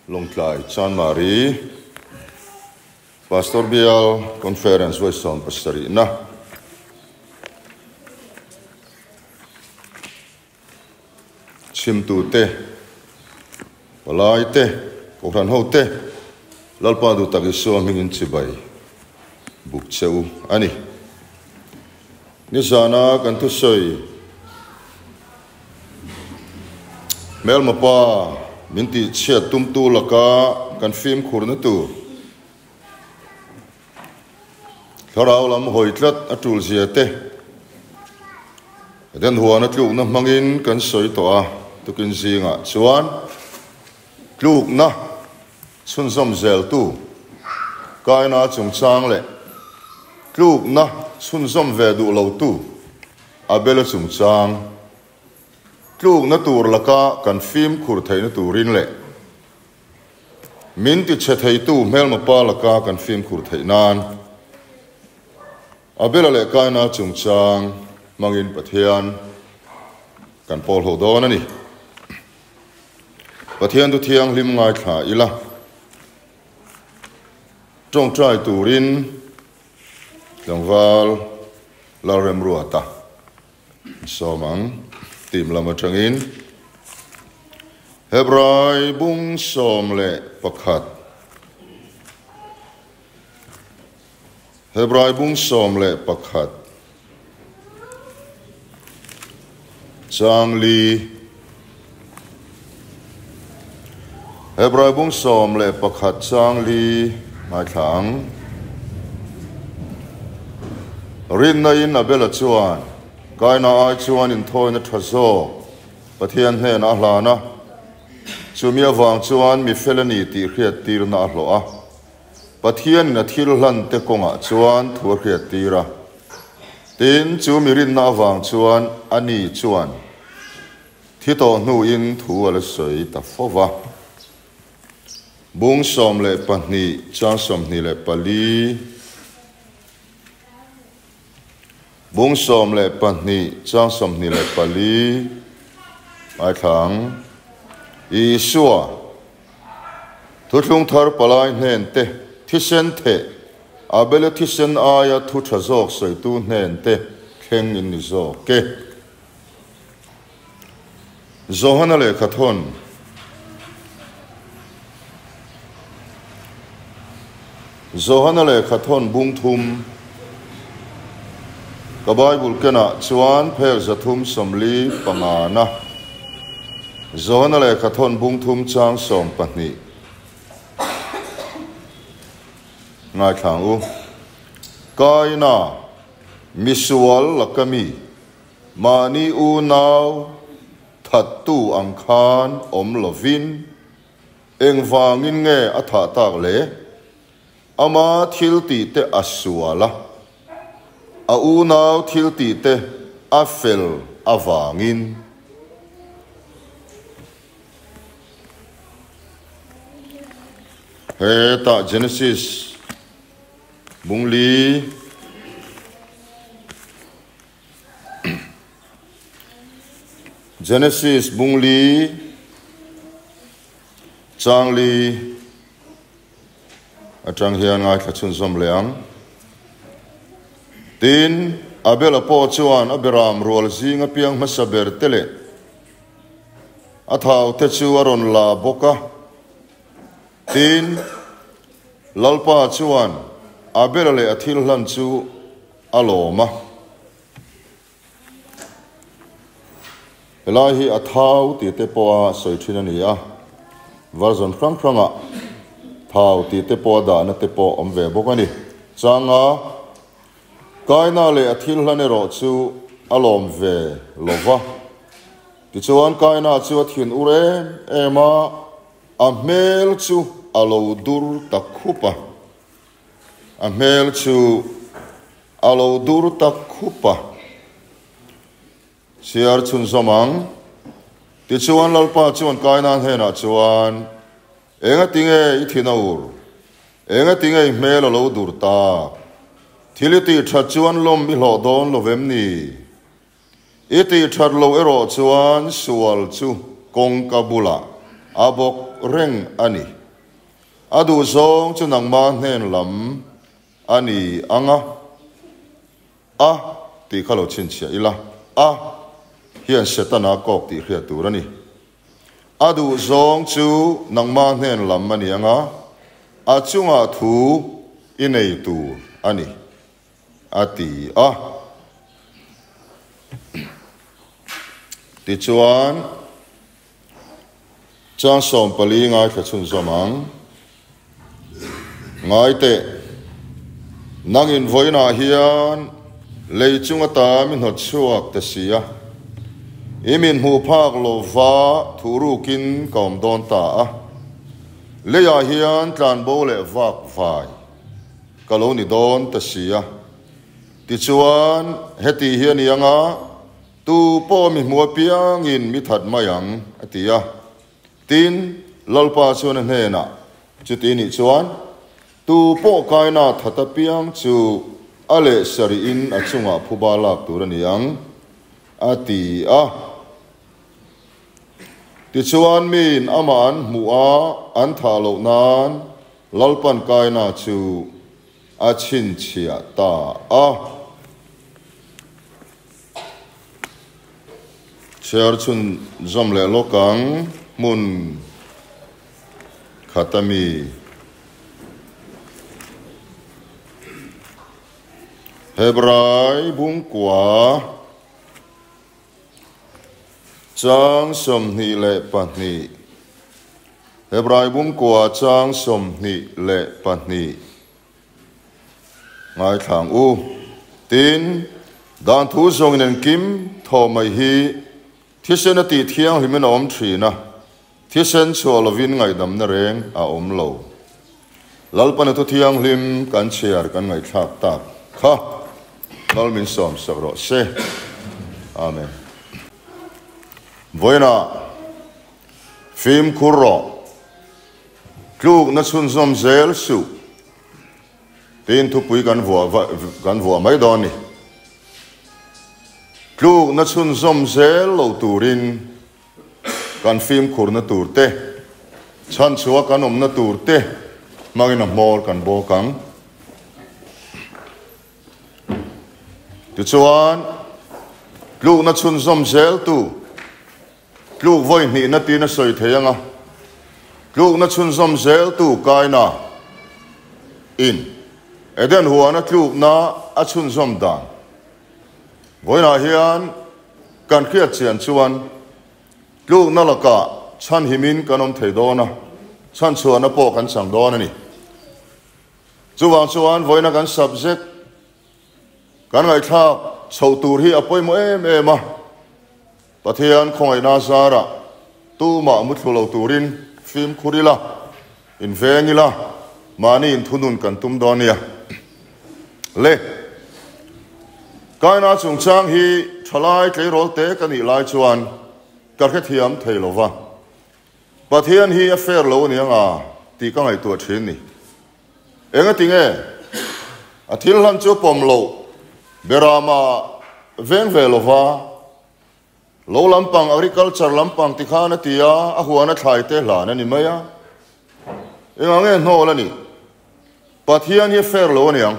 Longtlai Chan Mari Pastor Bial Conference Western Pastori na Chim tu te Palai te Koran ho te Lalpa du tagiso mingin chibai Buk cheu ani Nisana kan tu soi Mel mapa minti chia tum tu laka kan film khurna tu Thorau lam hoitlat atul ziate Den huana tluk na mangin kan soi to a tukin zinga chuan tluk na chun som zel tu kaina chung chang le tluk na chun som ve du lo tu abela chung chang tluk na tur laka kan film khur thei na turin le min ti che thei tu mel ma pa laka kan film khur thei nan abela le kaina chung chang mangin pathian kan pol ho don ani pathian tu thiang lim ngai tha ila trong trai turin longwal larem ruata somang tìm làm một trang in Hebrai bung som le pakhat Hebrai bung som le pakhat Chang li Hebrai bung som le pakhat chang li mai thang rin na in abela chuan Kaina ai chuan in thoi na thazo pathian hne na hlana chumia wang chuan mi felani ti khriat tir na hlo a pathian na thil hlan te konga chuan thua khriat tira tin chu mi rin na wang chuan ani chuan thito nu in thu ala soi ta fowa bung som le pahni cha som ni le pali Bung som le pahni chang som ni le pali ai thang I suwa thutlung thar palai hnen te thisen the abele thisen aya thu thazok soi tu hnen te khleng in ni zo ke zohana le khathon bung thum Ka Bible kena chuan phel zathum somli pangana zona le khathon bung thum chang som pahni ngai thang u kaina misual lakami mani u naw thattu angkhan om lovin engwangin nge atha tak le ama thilti te aswala a u naw thil ti te a fel awangin he ta Genesis bungli Genesis bungli changli atang hian ngai thachun som leang Tin abela po chuan abiram rol zinga piang masaber tele athau te chu aron la boka tin lalpa chuan abela le athil hlan chu aloma elahi athau ti te po soi thina ni a varzon frangranga thau ti te po da na te po omve bokani changa Kaina le athil hlane ro chu alom ve lova ti chuan kaina chu athin ure ema amel chu alo dur takhupa amel chu alo dur takhupa siar chun somang ti chuan lalpa chuan kaina hena chuan enga tinge I thina ur enga tinge mel alo dur ta Thiliti that chuan lom mi hlo don lovem ni iti that lo ero chuan sual chu kong kabula abok reng ani adu zong chu nangma hnen lam ani anga a ti khalo chin chia ila a hian setana kok ti khria turani adu zong chu nangma hnen lam ani anga a chunga thu inei tu ani ati a ti chuan chang som pali ngai ka chun zomang ngai te nangin voina hian leichunga ta min hot chuak ta sia imin hu phak lova thurukin kom don ta a leya hian tlan bo le vak vai kaloni don ta sia ti chuan heti hian yanga tu po mi mua piang in mi that mayang atia tin lalpa chuan he na chu ti ni chuan tu po kaina thata piang chu ale sari in achunga phuba lak turaniang ati a ti chuan min aman mu'a an thalo nan lalpan kaina chu achin chia ta a cher chun zomle lokang mun khatami hebrai bung kwa chang som ni le patni hebrai bung kwa chang som ni le patni ngai thang u tin dan thu zong nen kim tho mai hi thisen ati thiang himen om thina thisen cholovin ngai dam na reng a om lo lalpan tu thiang lim kan chiar kan ngai thak tak kha lal min som sagro se amen voina phim khuro kluk na chun zom zel su tin thu pui kan vua mai doni kluk na chun zom zel lo turin kan phim khur na turte chan chuwa kan om na turte mangina mor kan bo kang tu chuan kluk na chun zom zel tu kluk voi ni na ti na soi theyanga kluk na chun zom zel tu kaina in eden huana kluk na a chun zom dan voina hian kan khia chian chuan kluk na laka chan himin kanom theidona chan chuan a po kan chang don ani chuwang chuan voina kan subject kan ngai tha chho tur hi apoi mo em em a pathian khongai na zara tu ma mu thlo turin film khurila in vengila mani in thunun kan tum donia le kaina chung chang hi thalai tlei rol te kan i lai chuan kar khe thiam theilova pathian hi a fair lo ni anga ti ka ngai tu thin ni enga tinge a thil han chu pom lo berama veng velova lo lampang agriculture lampang tikhana tia a huana thlai te hlan ani maya enga nge no la ni pathian hi fair lo ni ang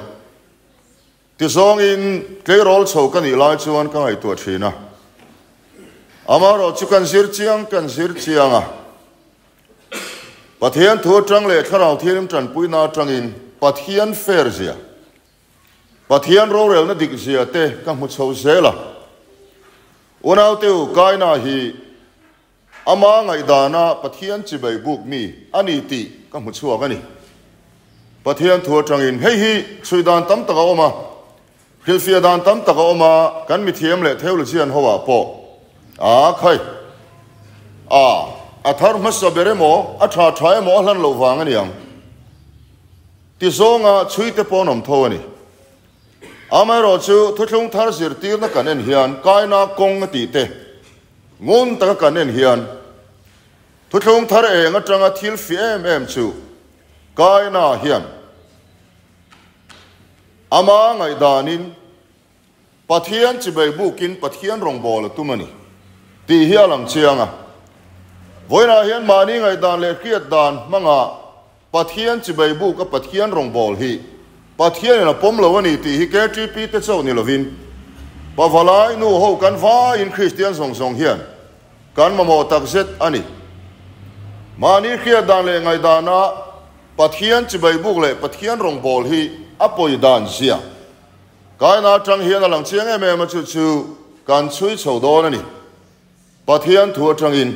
ti zong in tleirol chho kan i lai chuan ka ngai tu thina amaro chu kan sir chiang a pathian thu tang le tharau thiam tran puina tangin pathian fair zia pathian ro rel na dik zia te ka mu chho zela unau teu kaina hi ama ngai dana pathian chibai buk mi ani ti ka mu chuak ani pathian thu tangin hei hi chuidan tam taka oma khilfia dan tam taka oma kan mi thiam le theul chian howa po a khai a athar masa beremo atha thai mo hlan lo wang ani ang ti zonga chuite ponom thawani amai ro chu thutlung thar sir tir na kanen hian kaina kong ti te ngun ta kanen hian thutlung thar e nga tanga thil fi em chu kaina hian ama ngai danin pathian chibai bukin pathian rongbol tumani ti hialam chianga voi na hian mani ngai dan le khiat dan manga pathian chi bai bu ka pathian rong bol hi pathian na pom lo ani ti hi ke tri pi te chau ni lovin pavalai nu ho kan va in Christian song song hian kan mamo tak zet ani mani khiat dan le ngai dana pathian chi bai bu le pathian rong bol hi apoi dan sia kai na tang hian alang chiang em ma chu chu kan chui chho do na ni pathian thu tang in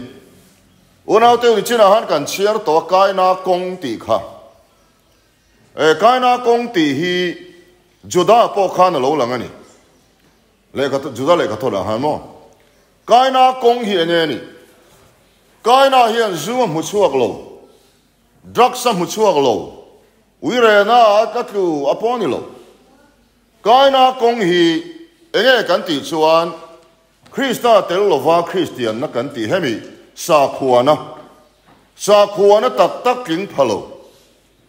unau te china han kan chiar to kai na kong ti kha kai na kong ti hi juda po khan lo lang ani le ka juda le ka thola ha mo kai na kong hi ane ni kai na hian zu mu chuak lo drugs mu chuak lo ui re na ka tu aponi lo kai na kong hi enge kan ti chuan Krista tel lova Christian na kan ti hemi sa khuana tak tak king phalo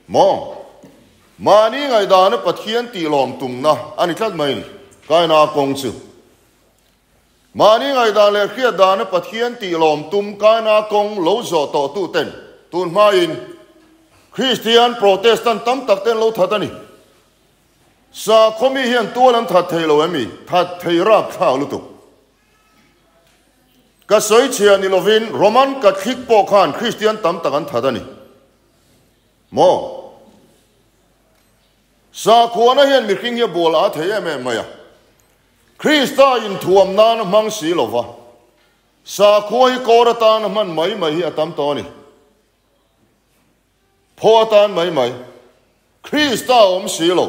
mo mani ngai da na pathian ti lom tung na ani tlat mai ni kai na kong chu mani ngai da le khia da na pathian ti lom tum kai na kong lo zo to tu ten tun ma in Christian Protestant tam tak ten lo thatani sa khomi hian tualam that thei lo ami that thei ra kha lu tu ka soi chia ni lovin Roman Catholic po khan Christian tam takan thadani mo sa khuana hian mi khing hi bol a thei em maya Krista in thuam nan mang si lova sa khoi koratan man mai mai atam to ni photan mai Krista si lo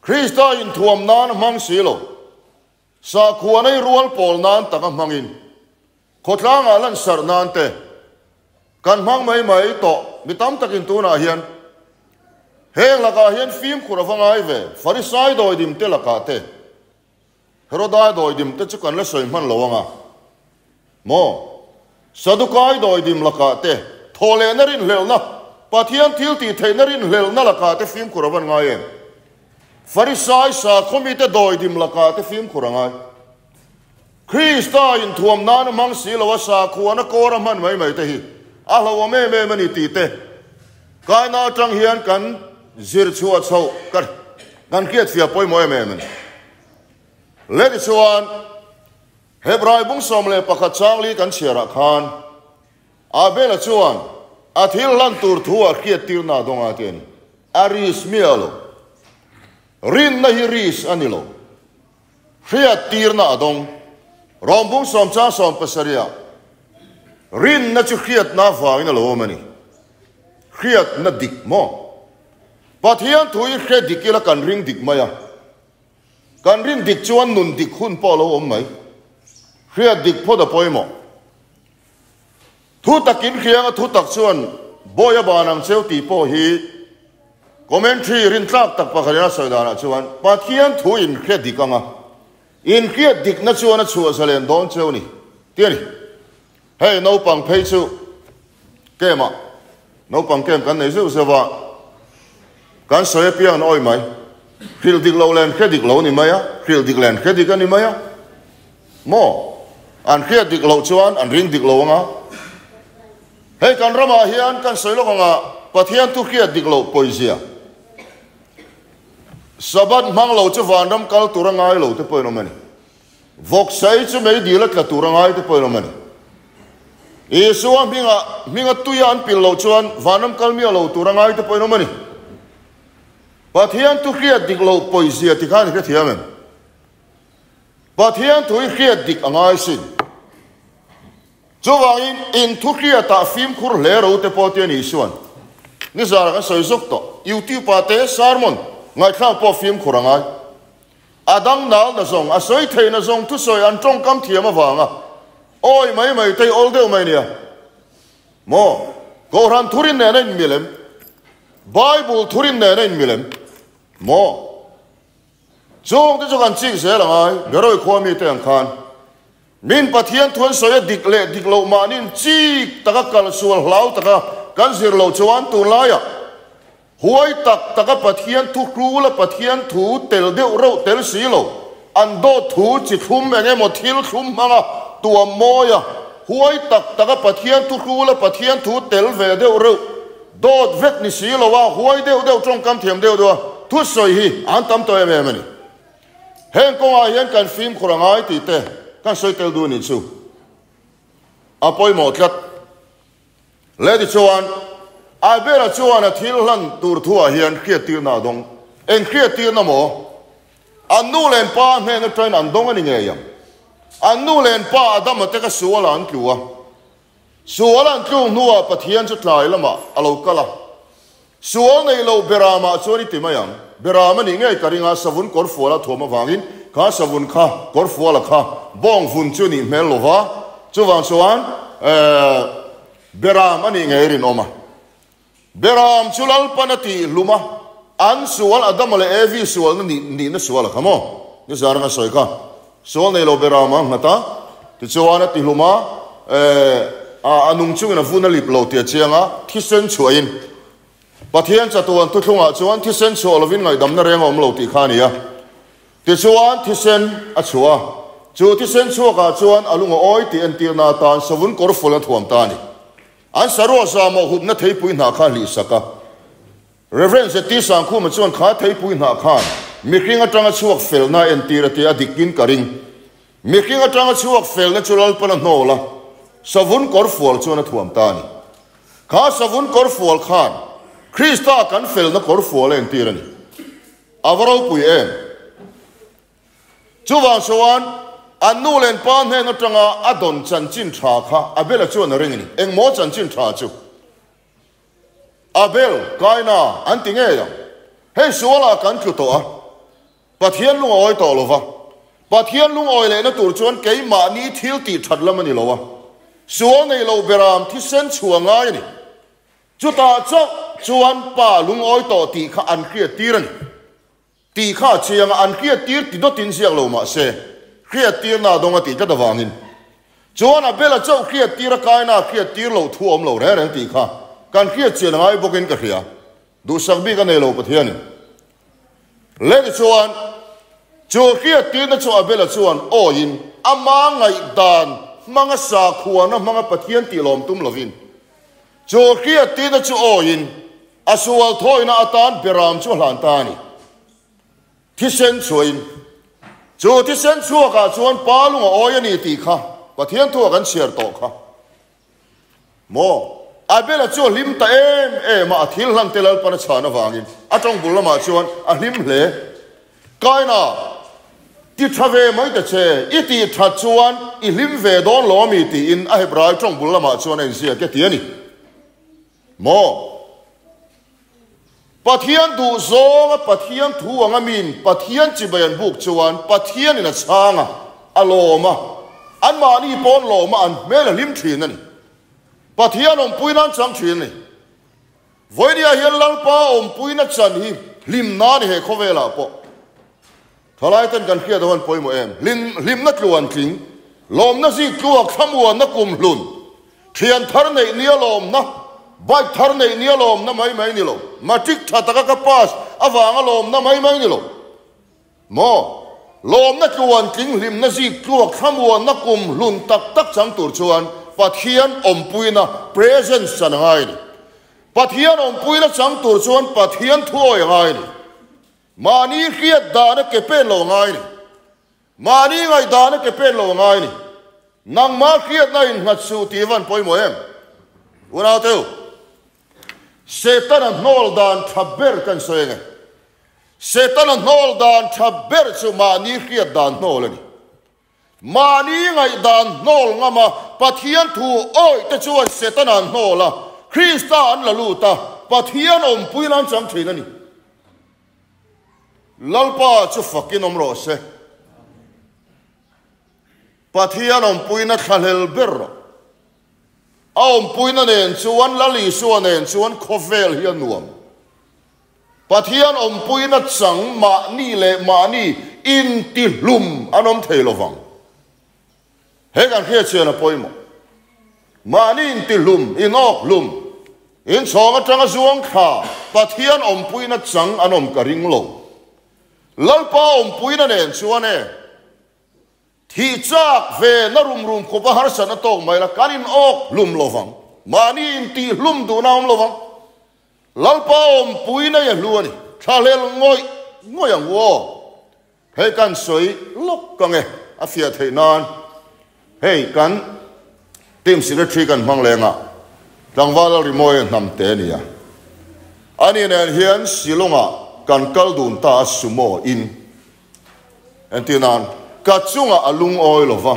Krista in thuam nan mang si lo sa khuana rual pol nan taka mangin khotlang alan sar nan te kan mang mai to mitam takin tu na hian heng laka hian film khurawanga ve farisai doi dim te laka te herodai doi dim te chukan la soi man lowanga mo sadukai doi dim laka te thole narin lelna pathian thil ti theinarin lelna laka te film khurawan nga ye farisai sa khomite doi dim laka te film khuranga Krista in thuam nan mang si lo sa khuana kora man mai te hi a lo me mani ti te kai na tang hian kan zir chua chau kan kiat fia poi moi me man le di chuan hebrai bung som le pakhat chang li kan chiara khan a bela chuan a thil lan tur thua kiat tir na donga ten aris mialo rin na hi ris anilo fiat tir na dong rombung som cha som pasaria rin na chu khiat na wa in lo mani khiat na dik mo pathian thui khe dikila kan ring dik maya kan ring dik chuan nun dik hun po lo om mai khiat dik pho da poimo thu takin khianga thu tak chuan boya banang cheu ti po hi commentary rin tlak tak pakharina soidana chuan pathian thu in khe dikanga in khiat dik na chuan chu salen don cheu ni tiani hey no pang phei chu kema no pang kem kan nei chu sewa kan soe pian oi mai khil dik lo len khe dik lo ni maya khil dik len khe dik ani maya mo an khiat dik lo chuan an ring dik lo nga hey kan rama hian kan soi lo nga pathian tu khiat dik lo poisia sabat mang lo chu van ram kal turangai lo te poino mani vok sai chu mei dilat la turangai te poino mani Isua minga tuyan pil lo chuan vanam kal mi lo turangai te poino mani pathian tu khiat dik lo poisia ti khan ke thiamem pathian tu khiat dik angai sin chuwangin in tu khiat ta film khur le ro te potian isuan ni zara ka soi zok to YouTube pa te sermon ngai thla po film khurangai adang nal na zong a soi theina zong tu soi an tong kam thiama wanga oi mai te ol deu mai nia mo koran thurin ne na milem bible thurin ne na milem mo zong te zokan chi se la ngai beroi khomi te an khan min pathian thun soya dik lo manin chi taka kal sual hlau taka kan zir lo chuan tu la ya huai taka pathian thu krula pathian thu tel deu ro tel si lo an do thu chi thum enge mo thil thum manga tua moya huai tak taka pathian tu khula pathian thu tel ve deu reu dot vet ni si lowa huai deu trong kam thiam deu do thu soi hi an tam to em ani heng ko a hian kan film khurangai ti te kan soi tel du ni chu apoi mo tlat le di chuan a bera chuan a thil hlan tur thua hian khriat tir na dong en khriat tir na mo anu len pa hne na train an dong ani nge yam anu len pa adam te ka sualan tluwa sualan tlu nuwa pathian chu tlai lama alo kala sual nei lo berama choni timayang berama ni nge karinga savun kor fola thoma wangin ka savun kha kor fola kha bong fun chu ni mel lova chu wang chuan beram ani nge rin oma beram chulal panati luma an sual adam le evi sual ni na sual khamo ni zaranga soika sual nei lo berama ngata ti chuan ti luma anung chu na funa lip lo tia chianga thisen chuain pathian chatuan tu thunga chuan thisen chu lovin ngai dam na reng om lo ti khania ti chuan thisen a chua chu thisen chu ka chuan alunga oi ti en tir na tan savun kor fola thuam ta ni an saro sa mo hub na thei pui na kha li saka reverence ti sang khu ma chuan kha thei pui na kha mi kringa tanga chuak fel na en tir ti adikin karing mi kringa tanga chuak fel na chulal pana nola savun kor fol chuan thuam ta ni kha savun kor fol khan Krista kan fel na kor fol en tir ani avaro pui em chuwang soan anu len pan he na tanga adon chan chin tha kha abel chuan ring ni eng mo chan chin tha chu abel kaina an tinge ya he suala kan chu to a pathian lung oi to lova pathian lung oi le na tur chuan kei ma ni thil ti that lam ani lowa sual nei lo beram thi sen chuanga ni chu ta chok chuan pa lung oi to ti kha an khria tiran ti kha chiang an khria tir ti do tin siak lo ma se khria tir na donga ti ta da wangin chuan a bela chau khria tir kai na khria tir lo thu om lo re ren ti kha kan khria chian ngai bokin ka khria du sak bi ka nei lo pathian le chuan chu khria tir na chu a bela chuan o in ama ngai dan manga sa khuana manga pathian ti lom tum lovin chu khria tir na chu o in asual thoina atan beram chu hlan ta ni thisen chuin chu thisen chu ka chuan palung oi ani ti kha pathian thu kan share to kha mo abela chu lim ta em a thil hlang telal pana chana wangin atong bulama chuan a hlim hle kaina ti thave mai ta che iti tha chuan I hlim ve don lo mi ti in a hebrai tong bulama chuan en sia ke ti ani mo pathian du zonga pathian thu anga min pathian chibayan buk chuan pathian ina changa aloma an mani pon loma an mela lim thin ani pathian om puinan chang thin ni voidia hian lalpa om puina chan hi lim na ni he khovela po thalai tan kan khia don poimo em lim na tluan tling lom na si tluak thamwa na kum hlun thian thar nei nia lom na bai thar nei nia lom na mai ni lo matik tha taka ka pas awanga lom na mai ni lo mo lom na tluan tling lim na si tluak thamwa na kum hlun tak chang tur chuan pathian om puina presence sanangai ni pathian om puina chang tur chuan pathian thuoi ngai ni mani khiat dana ke pen lo ngai ni mani ngai dana ke pen lo ngai ni nang ma khiat na in ngat su ti van poimo em una teu Satan an nol dan thaber kan soenge Satan an nol dan thaber chu mani khiat dan nol ani mani ngai dan nol ngama pathian thu oi ta chuan Satan an nola Krista an la luta pathian om puinan chang thin ani lalpa chu fakin om ro se pathian om puina khalel berro om puina nen chuan lali suan nen chuan khovel hian nuam pathian om puina chang ma ni in ti hlum anom theilovang he kan khia chena poimo ma ni in ti hlum inok hlum in chonga tanga zuang kha pathian om puina chang anom ka ring lo lalpa om puina nen chuan e thì chắc về nó rum có bao har sana tông mày là canin ốc lum lovang mani in ti lum du naum lovang lalpa pui na ya luani thalel ngoi ang wo he kan soi lok kange afia theinan hey kan team secretary kan manglenga rangwal rimoy nam te nia ani nen hian silonga kan kaldun ta sumo in entinan kachunga alung oi lova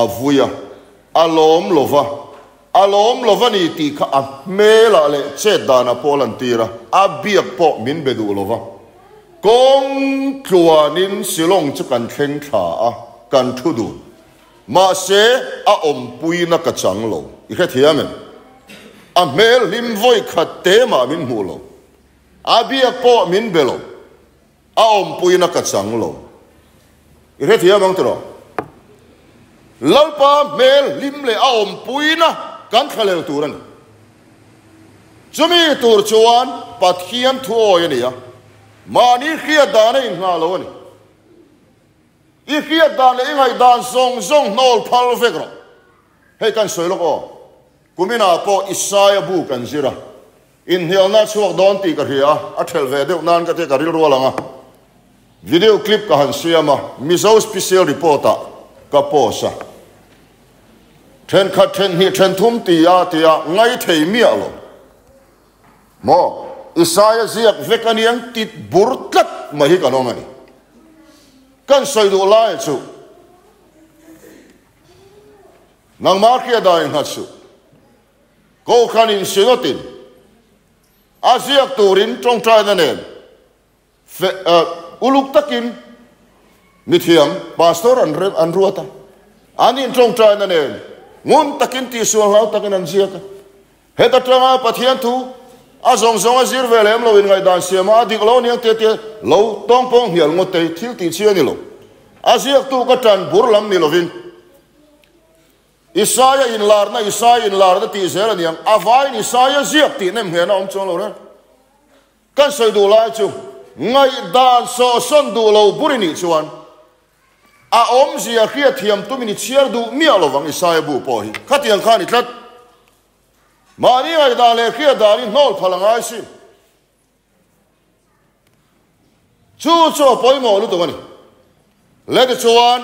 avuya alom lova ni ti kha mela le chedana polantira abiak po min bedu lova kong tluanin silong chu kan thleng tha a kan thudu ma se a pui na ka changlo i kha thiamen a mel lim voi khatte ma min mulo abiak po min belo a pui na ka changlo i kha thiamang tro lalpa mel lim le a pui na kan khalel turan chumi tur chuan pathian thu oi ni ya mani khia dana in nga lo ni i khia dana ingai dan zong nol phal vekro he kan soilo ko kumina po isaya bu kan zira in hialna chuak don ti ka ria a thel ve de nan ka te ka ril rualanga video clip ka han siama mizo special reporter ka posa then khat then hi then thum tia ngai thei mi alo mo isaya ziak vekaniang tit burtlat mahi kanongani kan soidu lai chu nang markia dain hatsu ko khanin sinotin asiak turin trong trai na nen uluk takin mithiam pastor an ruata anin trong trai na nen ngun takin ti sual lau takin an ziak heta tranga pathian thu a zong a zir velem lo in ngai dan siama dik lo niang te lo tong pong hial ngote thil ti chia ni lo a ziak tu ka tan burlam ni lovin isaya in lar na ti zera niang avai ni isaya ziak ti nem hena chong lo na kan soi du lai chu ngai dan so son du lo burini chuan a zia khia thiam tu mini chiar du mi alo wang isaya bu po hi khatiang khani tlat mani ai da le khia da ni nol phalangai si chu poi mo lu to ni le de chuan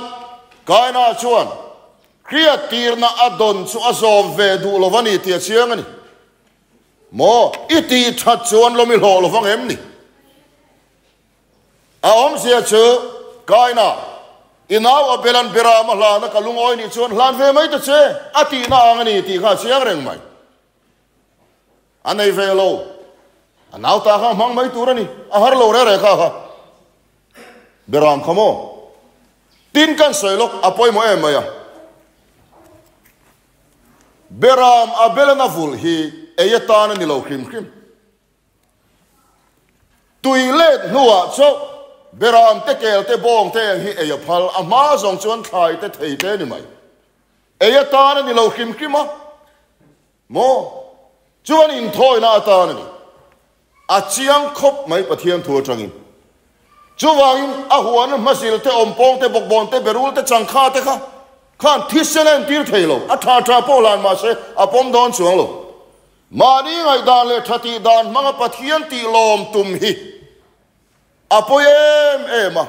kaina chuan khia tir na adon chu azom ve du lovani ti chiang ani mo iti that chuan lo mi lo wang em ni a zia chu kaina inaw abelan birama la na kalungoi ni chuan lan ve mai ta che ati na angani ti kha chiang reng mai anei velo anaw ta kha mang mai turani a har lo re kha biram khamo tin kan soilok apoi mo em ya biram abelana vul hi eyatan ni lo khim tuilet nuwa cho biram te kel te bong te hi eyaphal ama zong chuan thai te thei te ni mai eyatan ni lo khim ma mo chuan in thoi na ta ni a chiang khop mai pathian thu atangin chuwangin a huan masil te ompong te bokbon te berul te changkha te khan thisen tir theilo a tha polan ma se a pom don chuang lo mani ngai dan le thati dan manga pathian ti lom tum hi a poem ema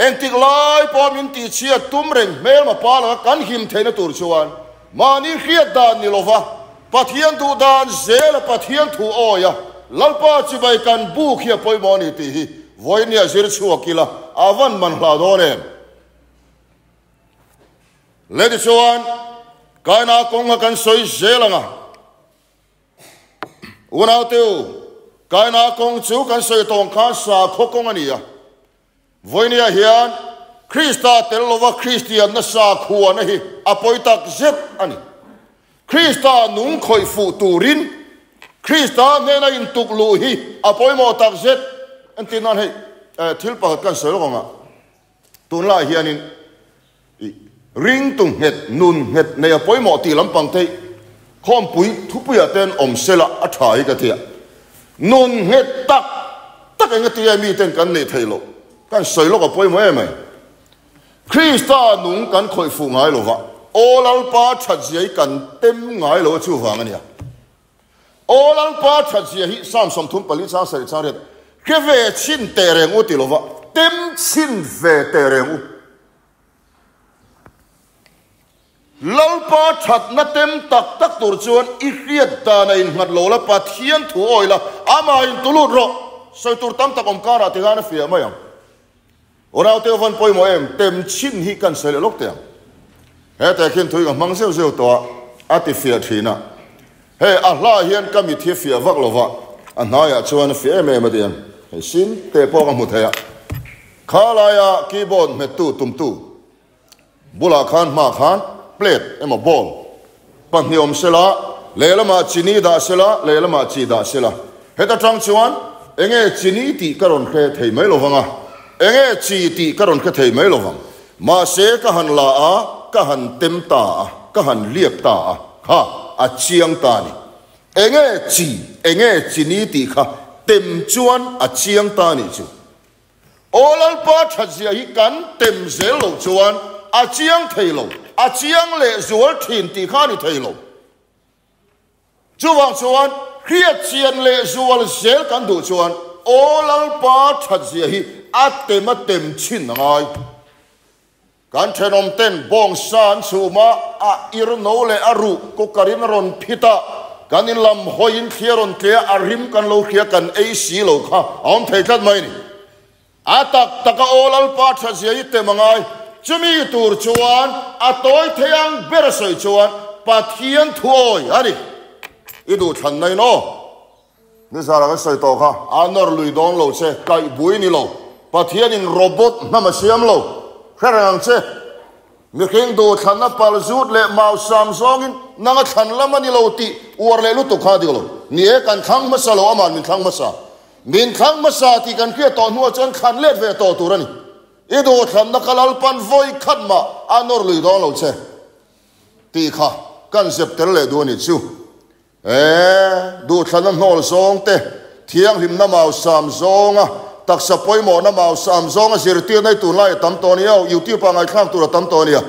entik lai pom in ti chia tum reng mel ma pala kan him theina tur chuan mani khiat dan ni lova pathian tu dan zel pathian thu oya lalpa chibai kan bu khia poi moni ti hi voinia zir chuakila avan man hla donen ledi chuan kaina konga kan soi zelanga unau teu kaina kong chu kan soi tong kha sa khokong ania voinia hian krista telova christian na sa khuana hi apoitak zet ani Krista nung khoi fu turin Krista nena in tuk lu hi apoi mo tak zet antinan hei thil pa kan selo nga tun la hianin ring tung het nun het ne apoi mo ti lampang te khom pui thu pui aten om sela a thai ka thia nun het tak eng ti mi ten kan ne thailo kan selo apoi mo mai Krista nung kan khoi fu ngai lo wa olal pa thajia kan tem ngai lo chu wang ania olal pa thajia hi sam som thum pali cha sari cha re ke ve chin te reng u ti lo wa tem chin ve te reng u lal pa that na tem tak tak tur chuan I riat ta na in ngat lo la pathian thu oi la ama in tulut ro soi tur tam tak om kara ti gana fia mayang orau te van poi mo em tem chin hi kan sele lok te he ta khin thui ga mang seo seo to ati fia thina he a hla hian ka mi thi fia vak lova a hnaya chuan fia me ma dian he sin te po ka mu thaya khala ya keyboard me tu tum tu bula khan ma khan plate ema ball pahniom sela lelama chini da sela lelama chi da sela he ta tang chuan enge chini ti karon khe thei mai lovanga enge chi ti karon khe thei mai lovang ma se ka han la a ka han tem ta ka han liep ta ha a chiang ta ni enge chini ti kha tem chuan a chiang ta ni chu olal pa thajia hi kan tem zel lo chuan a chiang thei lo a chiang le zual thin ti kha ni thei lo chuwang chuan khiat chian le zual zel kan du chuan olal pa thajia hi atem chin ngai kan thenom ten bong san chuma a irno le aru ko karin ron phita kanin lam hoin thieron te arim kan lo khia kan ac lo kha on theitat mai ni atak taka olal pa thajia hi te mangai chumi tur chuan atoi theyang bersoi chuan pathian thuoi ani idu than nai no ni sara ka soi to kha anor lui dong lo che kai bui ni lo pathian in robot nama siam lo kharang che mi kheng do thana pal zut le mau sam song in nanga than lamani lo ti war le lu to kha di lo ni e kan thang ma sa lo aman min thang ma sa ti kan khia to nu chan khan let ve to turani ido tham na kalal pan voi khat ma anor lui dong lo che ti kha kan sep tel le do ni chu du thana nol song te thiang lim na mau sam song a tak sa poi mo na mau sam zong a sir ti nai tu lai tam to ni au youtube pa ngai kham tu ra tam to ni a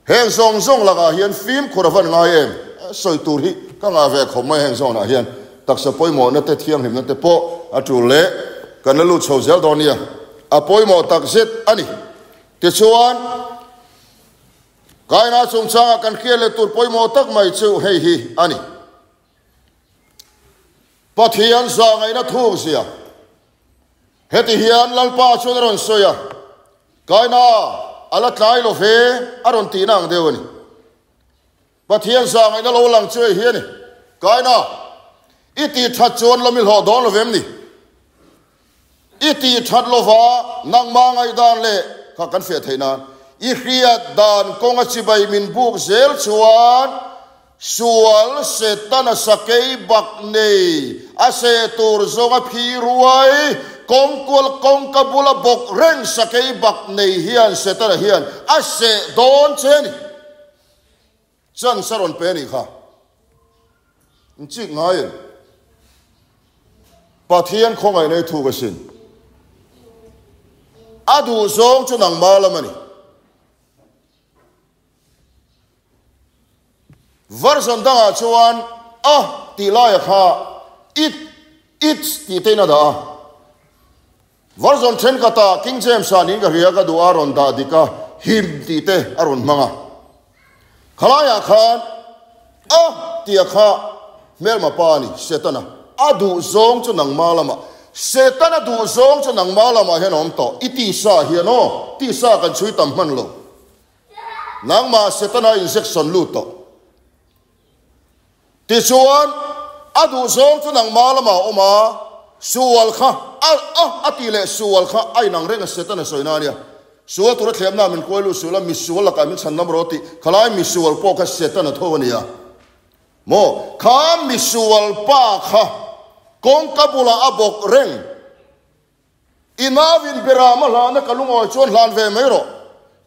heng zong la ga hian film khoravan ngai em soi tur hi ka nga ve khom mai heng zong na hian tak sa poi mo na te thiang him na te po a tu le kan lu chho zel do ni a poi mo tak zet ani te chuan kai na chung changa kan khiale tur poi mo tak mai chu hei hi ani pathian za ngai na thu sia heti hian lalpa chuan ron soya kaina ala tlai lo fe aron ti nang dewani pathian sa ngai na lo lang chei hiani kaina iti that chuan lamil ho don lo vem ni iti that lo va nang ma ngai dan le kha kan fe theina I khiat dan konga chibai min buk zel chuan sual setana sakei bak nei ase tur zonga phiruai kongkul kongkabula bok reng sakei bak nei hian setara hian ase don cheni chan saron pe ni kha chik ngai pathian khongai nei thu ga sin adu zong chu nang malamani version danga chuan ti lai kha it ti teina da version 10 kata king james anin ga ria ga du aron da dika him ti te aron manga khalaya khan ti kha mel ma pani setana adu zong chu nang malama setana du zong chu nang malama henom to iti sa hiano ti sa kan chui tam man lo nang ma setana injection lu to ti chuan adu zong chu nang malama oma sual kha ati le sual kha ai nang renga setana soina nia sual tur thlem na min koilu sula mi sual ka min chan nam roti khalai mi sual po ka setana thawnia mo kha mi sual pa kha kong kabula abok reng inavin berama lana kalungo chon lan ve mero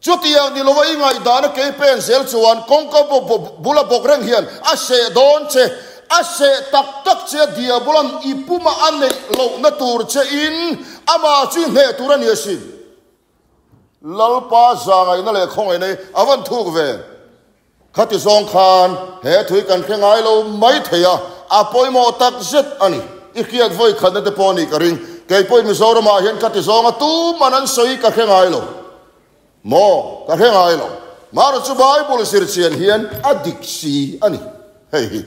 chutia ni lowai ngai dana ke pen sel chuan kong kabula bok reng hian ase don che ase tak che dia bulan ipuma ane lo na tur che in ama chi ne turani asin lalpa zangai na le khong ai nei avan thuk ve khati zong khan he thui kan khengai lo mai theya apoi mo tak zet ani ikhiat voi khana te poni karing kei poi mi zora ma hian khati zonga tu manan soi ka khengai lo mo ka khengai lo mar chu bible sir chian hian adiksi ani hei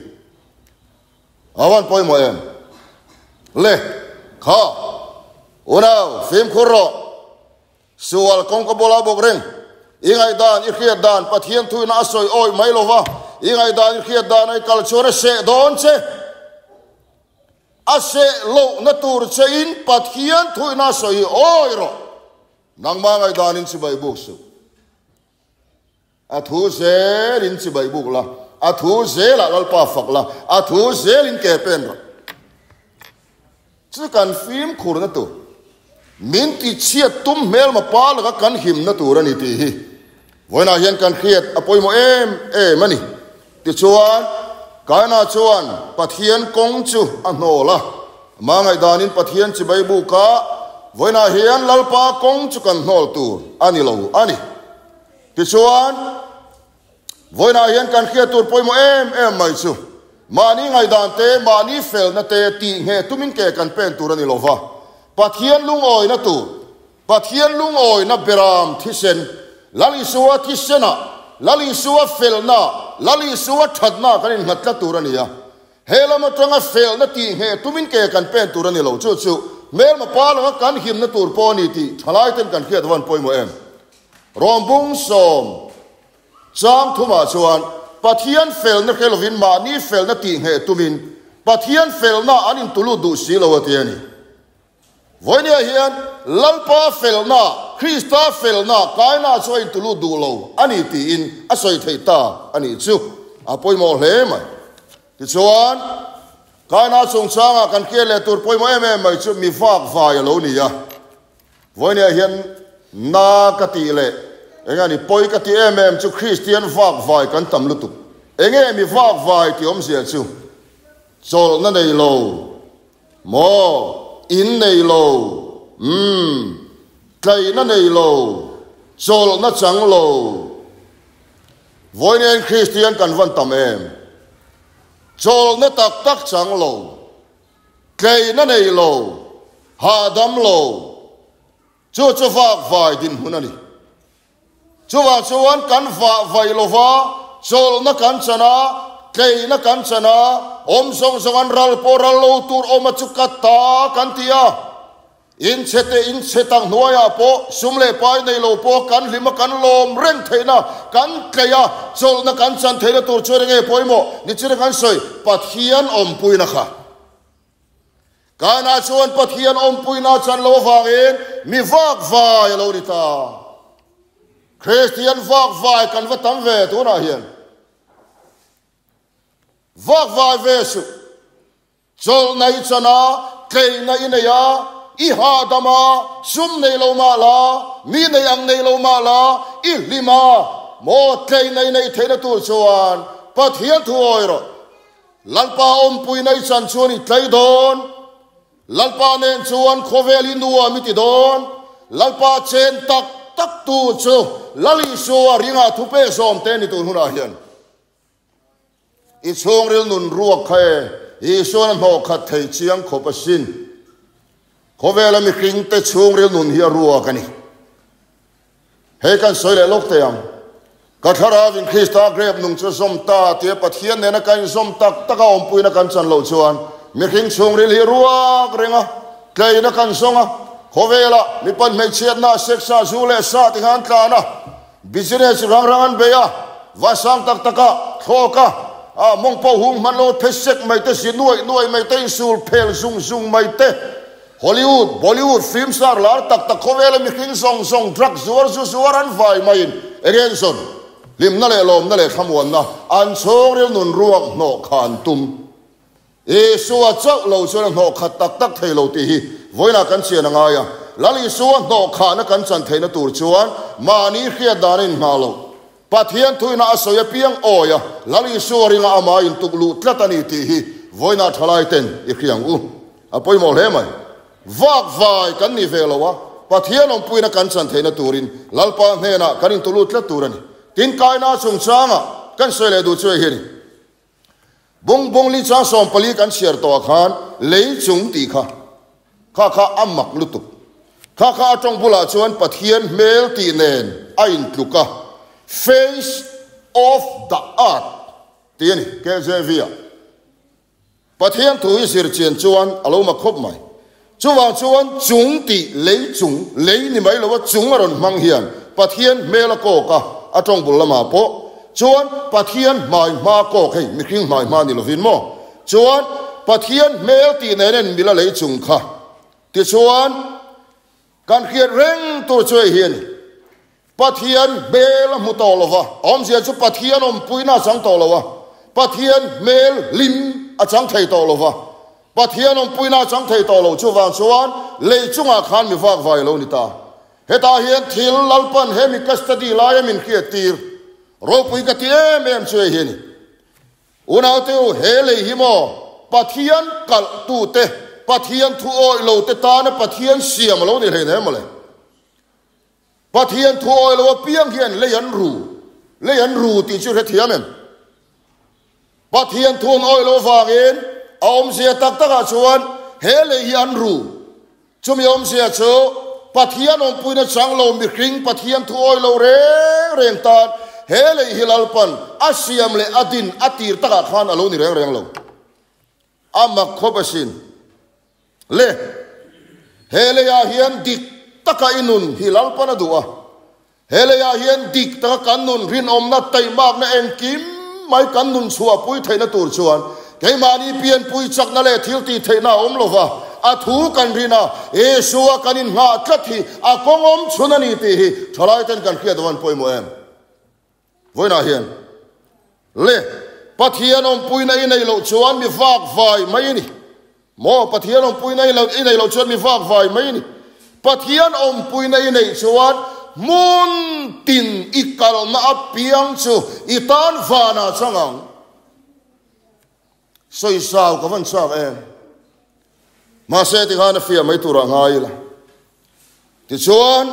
awan poi mo em le kha unau phim khuro sual kong ko bola bok reng ingai dan ikhiat dan pathian thui na soi oi mai lova ingai dan ikhiat dan ai culture se don che ase lo na tur che in pathian thui na soi oi ro nang ma ngai dan in si bai buk su a thu se in si bai buk la a thu se la lal pa fak la a thu se in ke pen ro chu kan phim khur na tu min ti chia tum mel ma pa la kan him na tur ani ti hi voina hian kan khiat apoi mo mani ti chuan kana chuan pathian kong chu a hnola mangai danin pathian chi bai bu ka voina hian lalpa kong chu kan hnol tur ani lo ani ti chuan voina hian kan khiat tur poi mo mai chu mani ngai dan te mani fel na te ti nge tumin ke kan pen tur ani lova pathian lung oi na tu pathian lung oi na beram thisen lali suwa thisena lali suwa felna lali suwa thadna kan in matla turania helama tanga fel na ti he tumin ke kan pen turani lo chu chu mel ma pala kan him na tur poni ti thalai ten kan khiat wan poimo em rombung som cham thuma chuan pathian fel na khelovin ma ni fel na ti he tumin pathian fel na anin tulu du si lo atiani voinia hian lalpa felna Krista felna kaina choi tulu du lo ani ti in asoi theita ani chu apoi mo hle mai ti chuan kaina chung changa kan khele tur poi mo mai chu mi fak vai lo ni ya voinia hian na ka ti le engani poi ka ti chu Christian fak vai kan tam lu tu enge mi fak vai ti om sia chu chol na nei lo mo in nei lo cây nó này lô chol nó trắng lô với nên Christian cần văn tầm em chol nó tắc tắc trắng lô cây nó này lô hà đâm lô chú vạc vài din hôn này chú vạc chú anh cắn vài lô vá chol nó cắn chana cây nó cắn chana ôm song song anh ral po ral lô tur ôm chú cắt ta cắn tia in setang noya po sumle pai nei lo po kan lima kan lom reng theina kan kaya chol na kan chan theina tur chore nge poimo ni chire kan soi pathian om puina kha kana chuan pathian om puina chan lo wangin mi vak vai lo ni ta Christian vak vai kan va tam ve tu na hian vak vai ve su chol nai chana kei na inaya iha dama sum nei lo ma la mi nei ang nei lo ma la I lima mo klei nei nei theina tur chuan pathian thu oi ro lalpa om pui nei chan chuan I tlai don lalpa nen chuan khoveli nuwa mi ti don lalpa chen tak tak tu chu lali suwa ringa thu pe som te ni tur huna hian I chung ril nun ruak khae I suan ho khat thei chiang khopasin Kovela mi king te chung ril nun hi ruwa kani he kan soile lok te am ka thara vin Krista grep nung chu som ta te pathian ne na kan som tak taka om pui na kan chan lo chuan mi king chung ril hi ruwa renga klei na kan songa kovela mi pan me chet na seksa zule sa ti han tla na business rang rangan beya wasang tak taka thoka a mong po hung man lo phesek mai te si nuai mai te sul phel zung mai te Hollywood, Bollywood, film star lar tak kovela mi king song drug zuar an vai main again son lim na le lom na le khamwan na an chong rel nun ruak no khan tum e suwa chak lo chon no khat tak thei lo ti hi voina kan chian anga ya lali suwa no khana kan chan theina tur chuan mani khia darin malo pathian thuina asoya piang oya lali suwa ringa ama in tuklu tlatani ti hi voina thalai ten I khiang u apoi mo le mai vak vai kan ni velo wa pathian om puina kan chan theina turin lalpa hena kanin tulut la turani tin kaina chung changa kan sele du choi hi bong li cha som pali kan share to khan lei chung ti kha amak lutuk kha atong bula chuan pathian mel ti nen a in tluka face of the earth tiani kezevia pathian thu sir chen chuan aloma khop mai chuwang chuan chung ti lei ni mai lo chung aron mang hian pathian mel ko ka atong bul lama po chuan pathian mai ma ko khei mikring mai ma ni lovin mo chuan pathian mel ti nen mila lei chung kha ti chuan kan khiat reng tu choi hian pathian bel mutolova om sia chu pathian om puina sang tolova pathian mel lim a chang thei tolova pathian om puina chang thei tolo chuwang chuan lei chunga khan mi wak vai lo ni ta heta hian thil lalpan hemi custody lai min khiat tir ro pui ka ti em choi hian unau teu hele hi mo pathian kal tu te pathian thu oi lo te ta na pathian siam lo ni he ne mo le pathian thu oi lo piang hian le an ru ti chu he thiam em pathian thu oi lo wangin om sia tak taka chuan hele hi an ru chumi om sia chu pathian om puina chang lo mi kring pathian thu oi lo reng ta hele hi lalpan asiam le adin atir taka khan alo ni reng lo amak khobasin le hele ya hian dik taka inun hilal pana duwa hele ya hian dik taka kanun rin om na tai mak na en kim mai kanun chua pui theina tur chuan keimani pian pui chak na le thil ti theina om lova a thu kan rina e suwa kanin nga tlathi a kongom chunani ti hi tholai ten kan khia dawan poimo em voina hian le pathian om pui na inei lo chuan mi vak vai mai ni mo pathian om pui na inei lo chuan mi vak vai mai ni pathian om pui na inei chuan mun tin ikal na apiang chu itan vana changang soi sao ka van sao em ma se ti khana fia mai tura ngai la ti chuan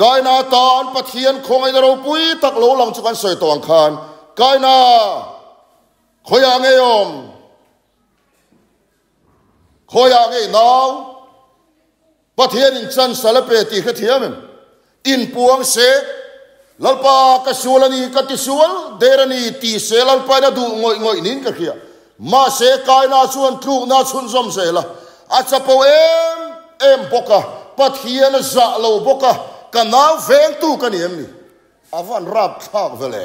kai na tan pathian khongai na ro pui tak lo lang chu kan soi tawang khan kai na khoya nge om khoya nge naw pathian in chan salape ti kha thiam in puang se lalpa ka sulani ka ti sul derani ti se lalpa na du ngoi nin ka khia ma se kai na chuan tlu na chun zom se la a chapo em boka pathian za lo boka ka naw veng tu ka ni em ni avan rap thak vele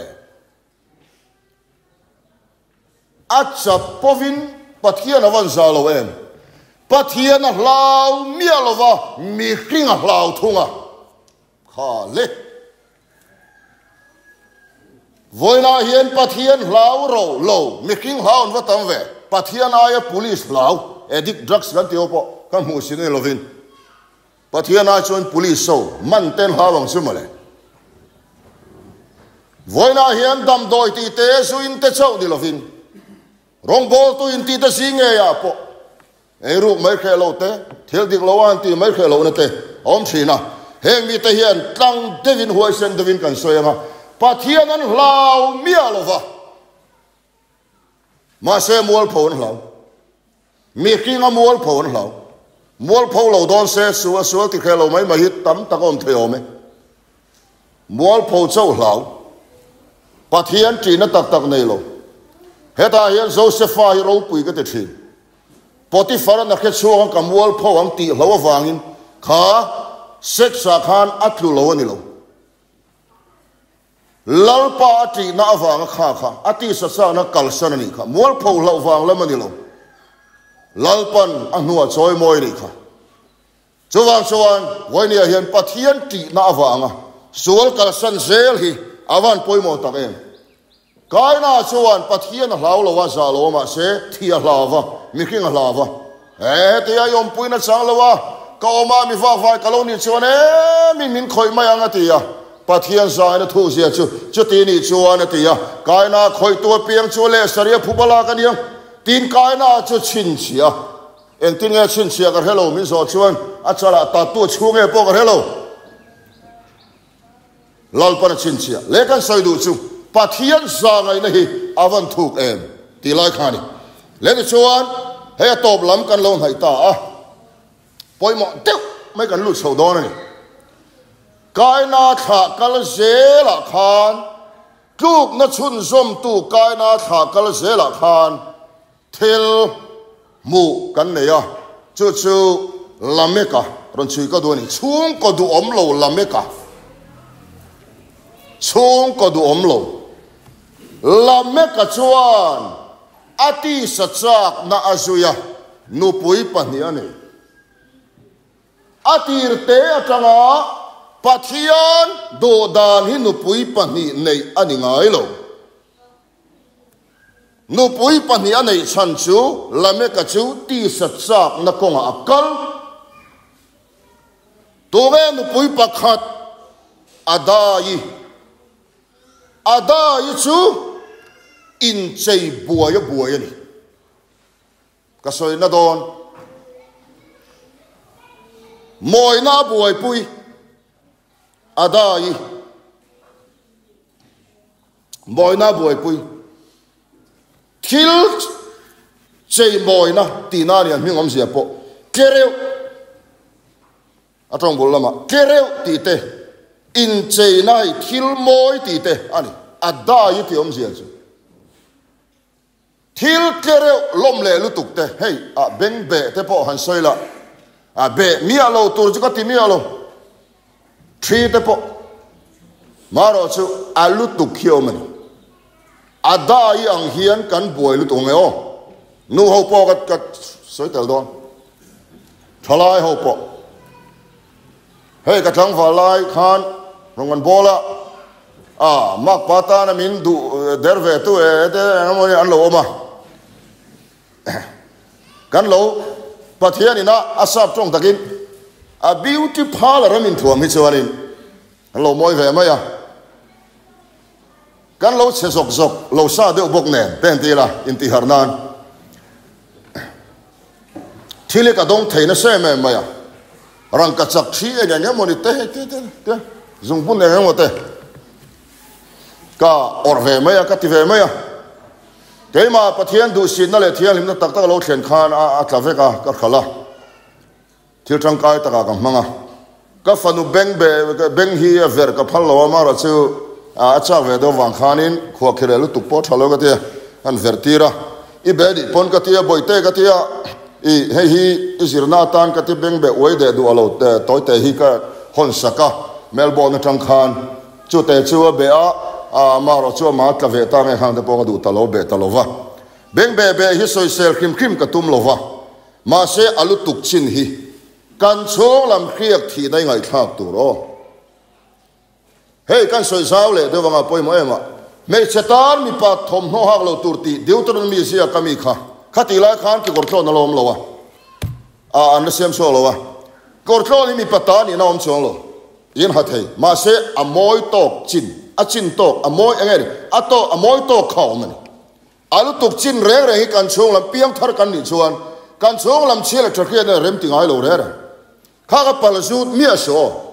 a chapovin pathian avan za lo em pathian hlau mialova mi hringa hlau thunga kha le voina hian pathian hlau ro lo mi hring hlau wa tam ve pathian aya police hlau edik drugs kan tio po kan mu sin lovin pathian a chon police so man ten hawang sumale voina hian dam doi ti te su in te chau di lovin rong bol tu in ti te singe ya po e ru mai khelo te thil dik lowan ti mai khelo na te om thina heng mi te hian tlang devin huai sen devin kan soyama pathian an hlau mialova ma se mual phon hlau mi king amual phon hlau mual pho lo don se suwa ti khelo mai ma hit tam takom theome mual pho chau hlau pathian ti na tak nei lo heta hian josepha hi ro pui ka te thin Potifar na khet suang kamual pho ang ti hlo wangin kha sexa khan atlu lo ni lo lalpa ti na awang kha ati sa na kalsan ni kha mual pho lo wang la mani lo lalpan anua choi moi ni kha chuwang voinia hian pathian ti na awanga sual kalsan zel hi awan poimo tak em kai na chuan pathian hlau lo wa za lo ma se thia hlawa mi king hlawa te ya yom puina chang lo wa ka oma mi fa ka lo ni chuan min khoi mai anga ti ya pathian za na thu sia chu ti ni chuan ti ya kai na khoi tu piang chu le saria phubala ka niang tin kai na chu chin chia eng tin nghe chin chia ka hello min zo chuan a chala ta tu chu nge po ka hello lal pan chin chia le kan soi du chu pathian za ngai na hi avan thuk em ti lai khani le ni chuan he top lam kan lo hai ta a poi mo teu mai kan lu chho do ni kai na tha kal ze la khan tuk na chun zom tu kai na tha kal ze la khan thil mu kan ne ya chu chu lameka ron chui ka do ni chung ko du om lo lameka chung ko du om lo lameka chuan ati sachak na azuya nu pui pahnia ni atir te atanga pathian do dan hi nu pui pahni nei ani ngai lo nu pui pahnia nei chan chu lameka chu ti sachak na konga akal to ve nu pui pakhat adai chu in chei buaya ni ka soi na don moi na buai pui adai moi na buai pui thil chei moi na ti na rian mi ngom sia po kereu atong bol lama kereu ti te in chei nai thil moi ti te ani adai ti om sia chu thil kereu lom le lu tuk te hey a beng be te po han soila a be mi alo tur chu ka ti mi alo thi te po maro chu alu tuk hiom ni adai ang hian kan boi lu tung eo nu ho po ka soi tel don thalai ho po hey ka thang va lai khan rongan bola mak pata na min du derve tu e te amoni an lo ma kan lo pathian ina asap tong takin a beauty parlor min thuam hi chuanin an lo moi ve ma ya kan lo che zok zok lo sa de bok nen pen ti la in ti harnan thile ka dong theina se me ma ya rang ka chak thi e nya moni te zung bun ne mo te ka or ve ma ya ka ti ve ma ya ke ma pathian du sin na le thian lim na tak tak lo thlen khan a tla ve ka khala thil tang kai ta ka manga ka fanu beng hi a ver ka phal lo ma ra chu a cha ve do wang khanin kho khire lu tuk po thalo ka te an vertira i be di pon ka te boite ka te i hi isirna tan ka te beng be oi de du alo te toy te hi ka hon saka melbourne tang khan chu te chu be a ma ro chu ma ka ve ta nge khang te po ka du talo be talova beng be hi soi sel khim ka tum lova ma se alu tuk chin hi kan chong lam khiak thi dai ngai thak tu ro hey kan soi sao le de wanga poi mo ema me chetar mi pa thom no hak lo turti deuteronomy sia kami kha khati la khan ki gorthlo na lom lowa an sem so lowa gorthlo ni mi pata ni na om chong lo yin ha thei ma se amoi tok chin a chin tok amoi engeri a to amoi tok khaw man alu tuk chin re re hi kan chong lam piang thar kan ni chuan kan chong lam chela thakhian na rem tingai lo re kha ka pal su mi a so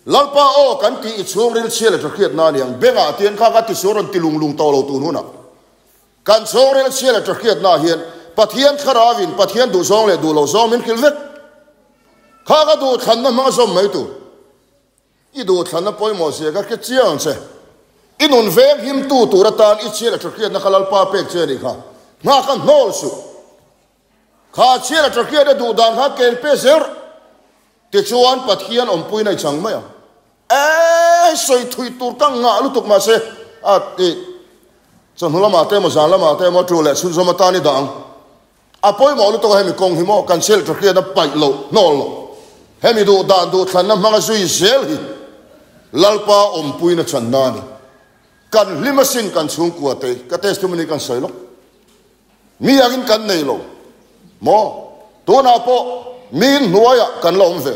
lalpa o kan ti chung ril chela thakhiat na niang benga tian kha ka ti soron ti lung to lo tu nu na kan chong ril chela thakhiat na hian pathian kharawin pathian du zong le du lo zong min khilvet kha ka du than na ma zom mai tu i du than na poi mo se ka ke chiang che inun veng him tu ratan i chela thakhiat na khalal pa pek che ni kha ma kan nol su kha chela thakhiat du dan ha kel pe zer te chuan pathian om pui nai chang mai soi thui tur ka nga lu tuk ma se a ti chon hula ma te mo zan la ma te mo tu le sun zo ma ta ni dang a poi mo lu to he mi kong hi mo kan sel to khia na pai lo no lo he mi du dan du than na ma zui zel hi lalpa om pui na chan na ni kan limasin kan chung ku te ka testimony kan soi lo mi agin kan nei lo mo to na po min nuaya kan lom ve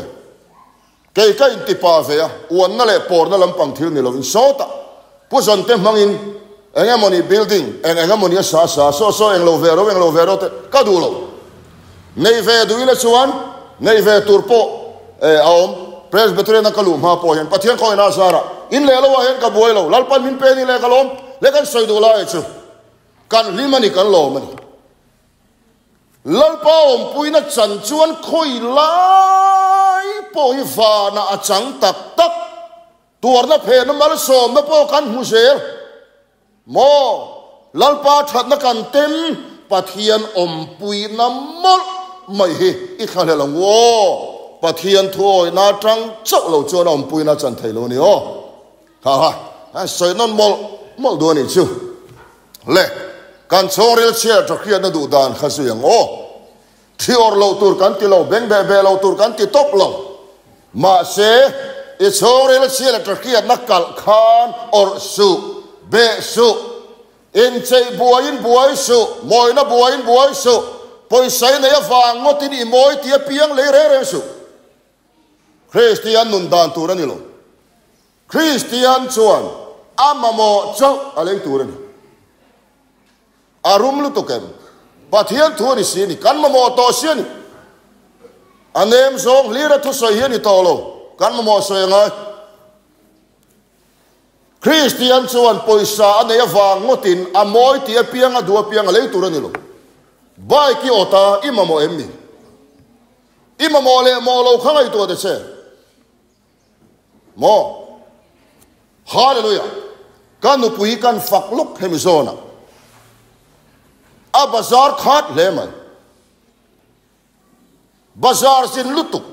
ke ka in ti pa ve a uan na le por na lampang thil ni lovin sota pu zon te mangin engemoni building engemoni sa so eng lo vero te ka du lo nei ve duile chuan nei ve turpo aom presbyterian na kalum ha po hen pathian khoi na sara in le lo hen ka buai lo lalpan min pe ni le kalom le kan soi du la chu kan limani kan lo mani lalpa om puina chan chuan khoi lai po hi va na achang tak tak tur na phe na mal som na po kan hu sel mo lalpa that na kan tem pathian om pui na mol mai hi I khale lang wo pathian thoi na tang chok lo chuan om pui na chan thei lo ni o ha soi non mol do ni chu le kan chorel chia to khriat na du dan kha su yang o thior lo tur kan ti lo beng be lo tur kan ti top lo ma se I chorel chia to khriat na kal khan or su be su in chei buai su moi na buai su poi sai na ya wang ngo tin I moi ti piang le re su Christian nun dan tur ani lo Christian chuan amamo chau aleng tur ani arum lu tokem pathian thuani sini kan mo to sini anem zong lira thu soi hian I to lo kan mo soi ngai Christian chuan poisa ane awang ngotin amoi ti piang a du piang a le turani lo bai ki ota imamo emmi imamo le mo lo khangai to de se mo hallelujah kan nu pui kan fak luk hemizona a bazar khat leman bazar sin lutuk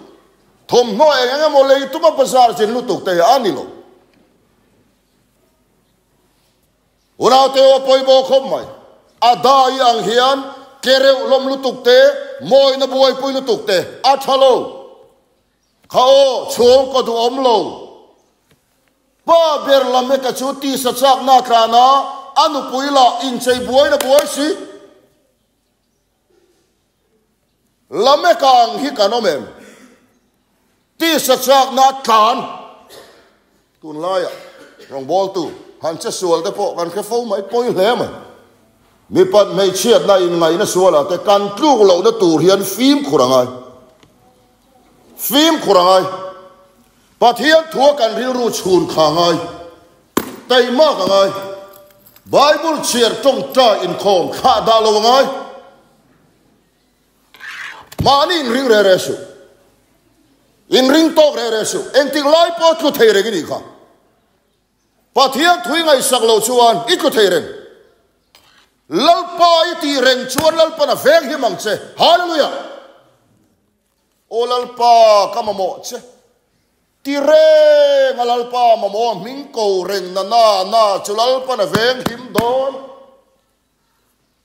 thom no engam mo le tuma bazar sin lutuk te anilo unau te o poi bo khom mai adai ang hian kereu lom lutuk te moi na buai pui lutuk te athalo khao chung ko du om lo ba ber lame ka chu ti sa chak na kana anu puila in chei buai na buai si lame kang hi kanomem ti sa chak na kan tun laya rong bol tu han che sual te po kan ke fo mai poi hle mai mi pat mai chiat na in ngai na suala te kan tluk lo na tur hian phim khurangai pathian thua kan ril ru chhun khangai tai ma kangai bible chiar tong ta in khom kha da lo ngai mani in ring re su in ring tok re su eng ting lai po thu thei re gi ni kha pathian thui ngai sak lo chuan I ku thei ren lalpa I ti ren chuan lalpa na veng hi mang che hallelujah o lalpa kamamo che ti re ngalalpa mamo ming ko ren na chulalpa na veng him don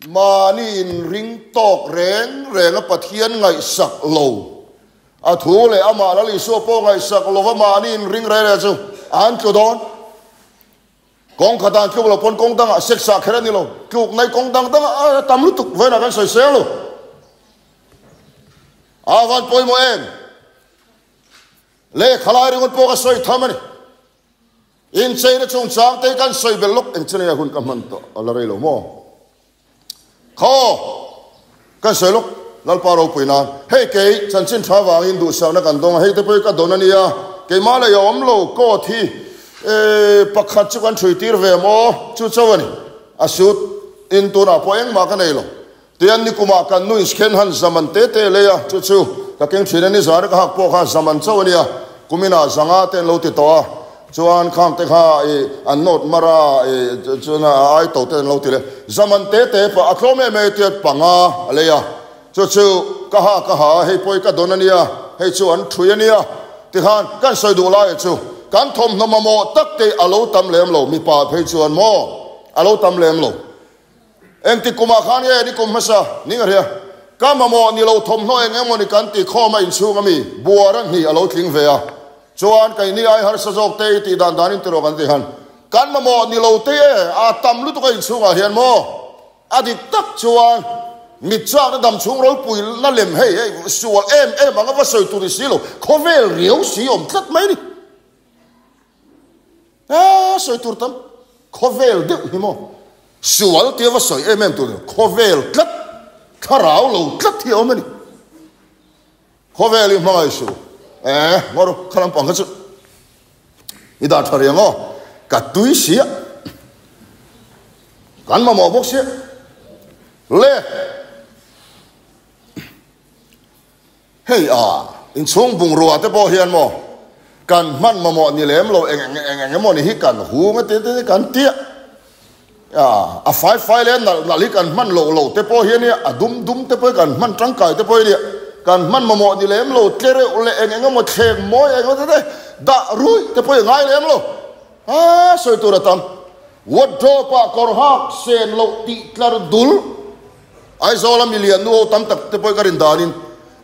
mani in ring tok reng a pathian ngai sak lo a thu le ama lali so po ngai sak lo wa mani in ring re chu an chu don kong khatan chu lo pon kong dang a sek sa khera ni lo chu nai kong dang tam lu tuk ve na kan soi se lo a van poi mo em le khalai ring po ka soi thamani in sei na chung chang te kan soi belok en chene ya hun kaman to ala re lo mo kho kan soi lok lal paro puina hey ke chan chin tha wang in du sa na kan dong hey te poi ka donania ke ma le yom lo ko thi pakhat chu kan thui tir ve mo chu chawani asut in tu na poeng ma ka nei lo tian ni kuma kan nu sken han zaman te le ya chu ka keng thina ni zar ka hak po kha zaman chawani ya kumina zanga ten lo ti to chuan kham te kha an not mara chuna ai to ten lo ti le zaman te pa aklome me te panga le ya chu ka ha hei poi ka donania hei chu an thuiania ti khan kan soi du la chu kan thom no mo tak te alo tam lem lo mi pa phei chuan mo alo tam lem lo em ti kuma khan ye ni kum hasa ni ngaria ka mo ni lo thom no eng mo ni kan ti kho ma in chu ngami buaran ni alo tling ve a chuan kai ni ai har sa jok te ti dan in tro kan ti han kan mo ni lo te a tam lu to kai chu ga hian mo adi tak chuan mi cha na dam chung rol pui na lem hei sual em anga va soi tu ni silo khovel riu si om tlat mai ni soi tur tam khovel de hi mo sual te va soi em tu khovel tlat kharau lo tlat hi om ni khovel mai su ngor khalam pang chu ida thariango ka tui sia kan ma mo bok sia le hey in chung bung ruwa te po hian mo kan man ma mo ni lem lo eng mo ni hi kan hu nga te kan tia a fai le na li kan man lo te po hian ni a dum te po kan man tang kai te po ni kan man ma mo ni lem lo tlere le eng mo theng mo eng te da rui te po ngai lem lo soi tu ra tam wodro pa kor hak sen lo ti tlar dul ai zola million no tam tak te po karin danin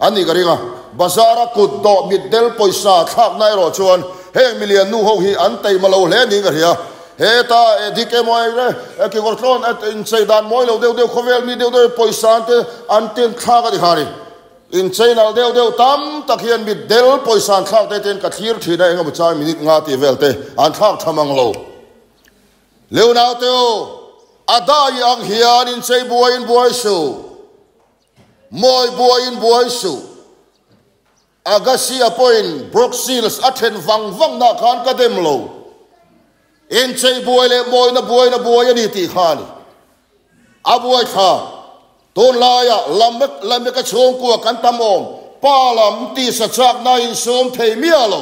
ani garinga bazara kut do middel poisa thak nai ro chuan he million nu ho hi an tai malo le ni garia he ta dike moi re ki gortlon at in seidan moi lo deu khovel mi deu poisa te an ten kha ga dikhari in cheinal deu tam takhian middel poisa thak te ten ka thir thina enga bachai minute nga ti velte an thak thamang lo leunau teo adai ang hian in sei buai su moi buai su agasi apoin broxils athen wang na khan ka dem lo in chei buai le moi na buai ani ti khani abuai kha ton la ya lam ka chong ku kan tamom palam ti sa chak na in som thei mia lo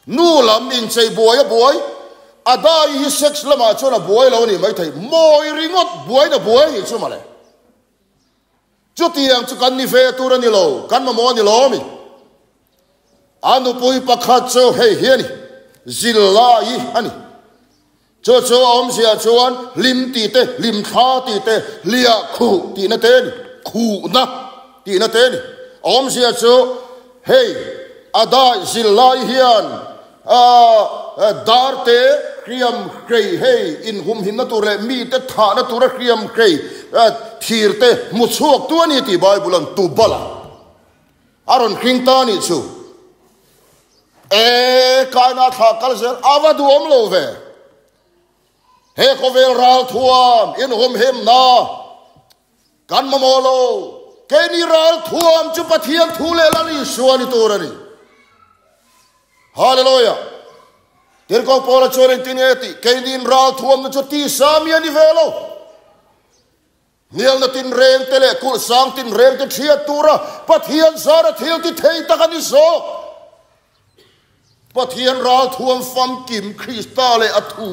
nu lam in chei buai adai hi sex lama chona buai lo ni mai thei moi ringot buai hi chu male chu tiang chu kan ni fe tu ra ni lo kan ma mo ni lo mi anu pui pakhat cho hei hiani zillai ani cho om sia chuan lim ti te lim tha ti te lia khu ti na te ni khu na ti na te ni om sia cho hei ada zillai hian dar te kriam krei hei in hum hin na tu le mi te tha na tu ra kriam krei thir te mu chuak tu ani ti bible an tu bala aron king ta ni chu kaina tha kalzer avadu om lo ve he khovel ral thuam in hum hem na kan mamolo keni ral thuam chu pathian thule lani suani torani hallelujah tirko pora choren tineti kenin ral thuam chu ti samia ni velo nial na tin reng tele kul sang tin reng te thia tura pathian zara thil ti thei takani so pathian ral thuam fam kim krista le athu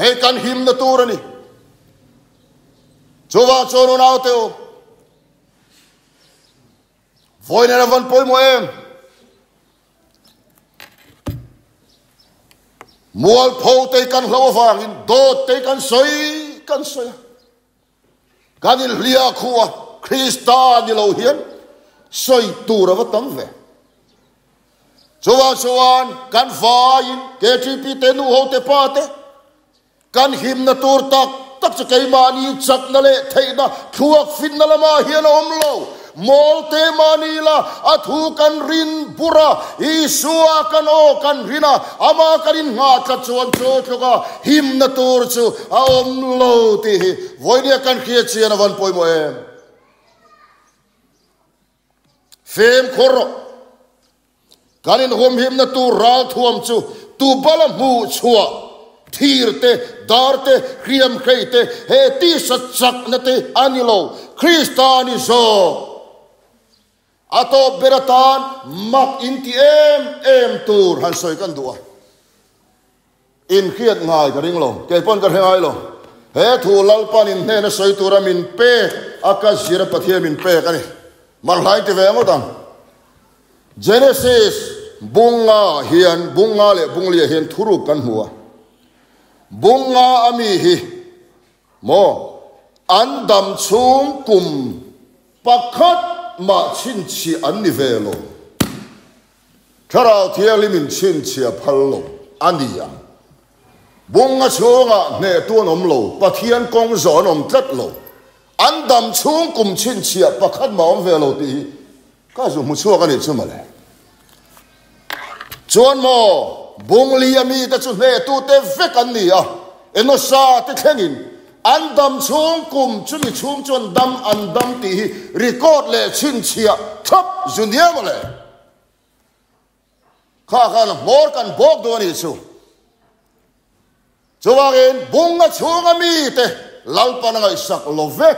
he kan him na turani chowa chono nau teo voina van poi mo em mual pho te kan hlo wang in do te kan soi kan il lia khuwa krista ni lo hian soi tura wa tam ve chuan kan vain KTP te nu ho te pa te kan him na tur tak cha kai mani chak na le theina thuak fin na lama hian om lo mol te mani la athu kan rin pura isua kan o kan rina ama karin nga tla chuan chuka him na tur chu a om lo ti voidia kan khia chian awan poi mo em fem khoro kanin hom him na tu ral thuam chu tu bala mu chua thirte darte kriam kreite he ti satsak na te anilo kristani zo ato beratan mak inti em tur han soi kan dua in khiat ngai ka ring lo ke pon ka hengai lo he thu lal pan in ne na soi tura min pe akas jira pathia min pe ka ni mal hai te ve ngo dang Genesis bunga le bunglia hian thuru kan hua bunga ami hi mo andam chung kum pakhat ma chin chi an ni velo tharau thiali min chin chi a phallo ania bunga chunga ne tu nom lo pathian kong zo nom tlat lo andam chung kum chin chi a pakhat ma om velo ti ka zo mu chuak ani chu male chuan mo bung li ami ta chu ne tu te vek an ni a eno sa te thengin an dam chung kum chumi chung chon dam an dam ti record le chin chia thop junia mole kha kha mor kan bok do ni chu chuwangin bunga chunga mi te lalpa na ngai sak love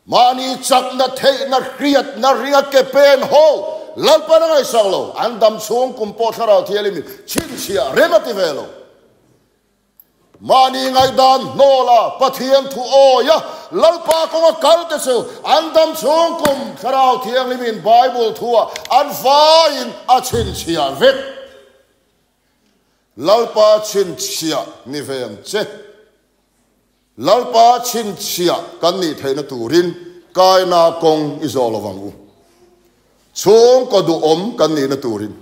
mani chak na the na riat na ringa ke pen ho lalpa na ngai sak lo an dam chung kum po thara thialimi chin chia remati velo mani ngai dan nola pathian thu o ya lalpa ko kal te su andam chung kum tharau thiang limin bible thua an vain a chin chia vet lalpa chin chia ni vem che lalpa chin chia kan ni theina turin kai na kong izolowangu chung ko du om kan ni na turin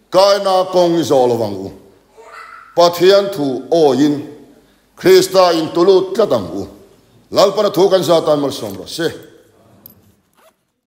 kai na kong izolowangu pathian thu o in Krista in tulut katang u lalpa na thukan sa tan mal somra se